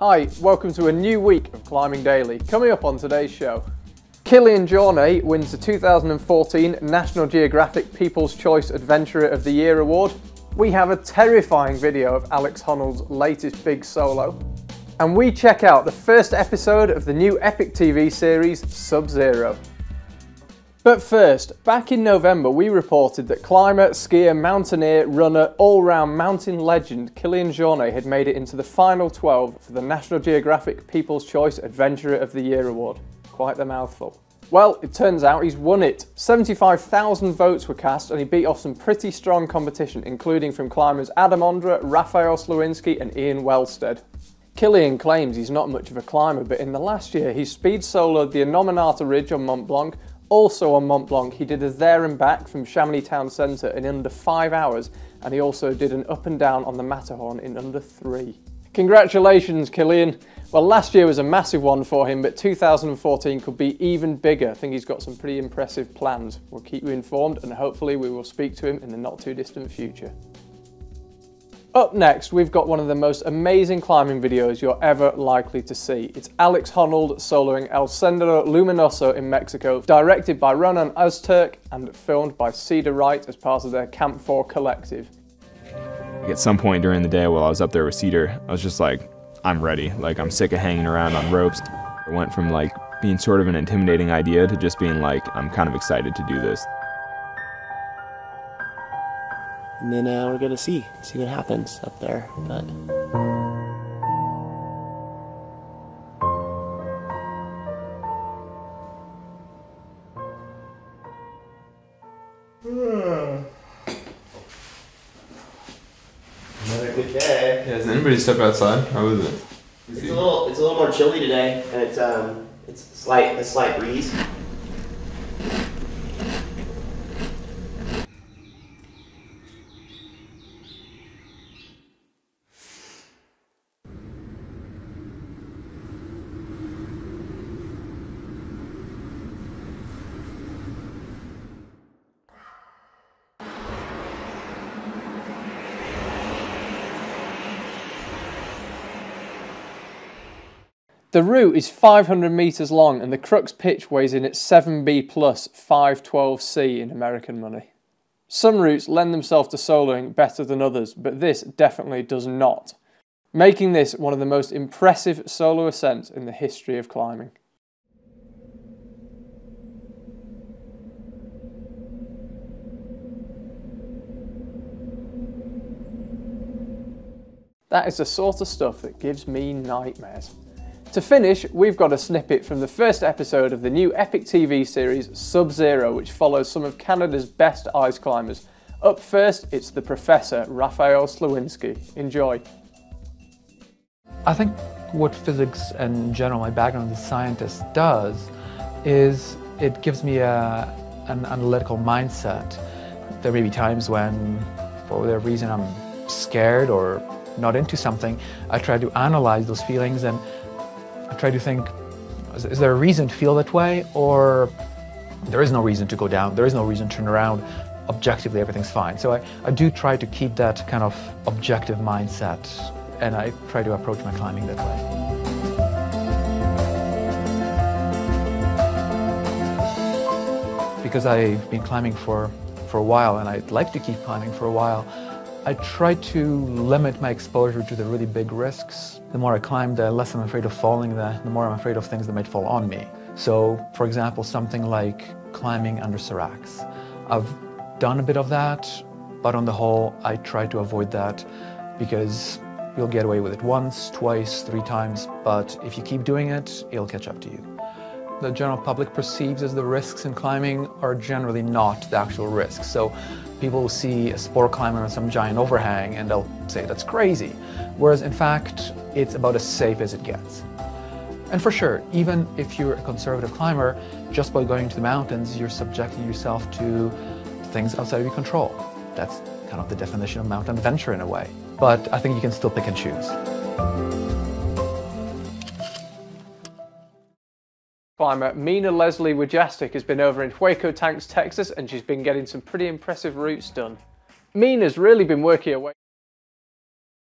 Hi, welcome to a new week of Climbing Daily. Coming up on today's show, Kilian Jornet wins the 2014 National Geographic People's Choice Adventurer of the Year award. We have a terrifying video of Alex Honnold's latest big solo. And we check out the first episode of the new EpicTV series, Sub-Zero. But first, back in November we reported that climber, skier, mountaineer, runner, all-round mountain legend Kilian Jornet had made it into the final 12 for the National Geographic People's Choice Adventurer of the Year award. Quite the mouthful. Well, it turns out he's won it. 75,000 votes were cast and he beat off some pretty strong competition, including from climbers Adam Ondra, Raphael, Slawinski and Ian Welsted. Kilian claims he's not much of a climber, but in the last year he speed soloed the Anomenata Ridge on Mont Blanc. Also on Mont Blanc, he did a there and back from Chamonix Town Centre in under 5 hours, and he also did an up and down on the Matterhorn in under 3. Congratulations, Kilian! Well, last year was a massive one for him, but 2014 could be even bigger. I think he's got some pretty impressive plans. We'll keep you informed, and hopefully we will speak to him in the not too distant future. Up next, we've got one of the most amazing climbing videos you're ever likely to see. It's Alex Honnold soloing El Sendero Luminoso in Mexico, directed by Renan Ozturk and filmed by Cedar Wright as part of their Camp 4 collective. At some point during the day while I was up there with Cedar, I was just like, I'm ready. Like, I'm sick of hanging around on ropes. It went from like being sort of an intimidating idea to just being like, I'm kind of excited to do this. And then we're gonna see what happens up there. But another good day. Yeah, has anybody stepped outside? How was it? it's a little more chilly today, and it's a slight breeze. The route is 500 metres long and the crux pitch weighs in at 7B plus 512C in American money. Some routes lend themselves to soloing better than others, but this definitely does not, making this one of the most impressive solo ascents in the history of climbing. That is the sort of stuff that gives me nightmares. To finish, we've got a snippet from the first episode of the new EpicTV series Sub-Zero, which follows some of Canada's best ice climbers. Up first, it's the Professor, Raphael Slawinski. Enjoy. I think what physics and in general my background as a scientist does is it gives me an analytical mindset. There may be times when, for whatever reason, I'm scared or not into something. I try to analyze those feelings and I try to think, is there a reason to feel that way, or there is no reason to go down, there is no reason to turn around, objectively everything's fine. So I do try to keep that kind of objective mindset, and I try to approach my climbing that way. Because I've been climbing for a while, and I'd like to keep climbing for a while, I try to limit my exposure to the really big risks. The more I climb, the less I'm afraid of falling, the more I'm afraid of things that might fall on me. So, for example, something like climbing under seracs. I've done a bit of that, but on the whole, I try to avoid that because you'll get away with it once, twice, 3 times, but if you keep doing it, it'll catch up to you. The general public perceives as the risks in climbing are generally not the actual risks. So people will see a sport climber on some giant overhang and they'll say that's crazy. Whereas in fact, it's about as safe as it gets. And for sure, even if you're a conservative climber, just by going to the mountains, you're subjecting yourself to things outside of your control. That's kind of the definition of mountain adventure in a way. But I think you can still pick and choose. Climber Mina Leslie Wojastik has been over in Hueco Tanks, Texas, and she's been getting some pretty impressive routes done. Mina's really been working away.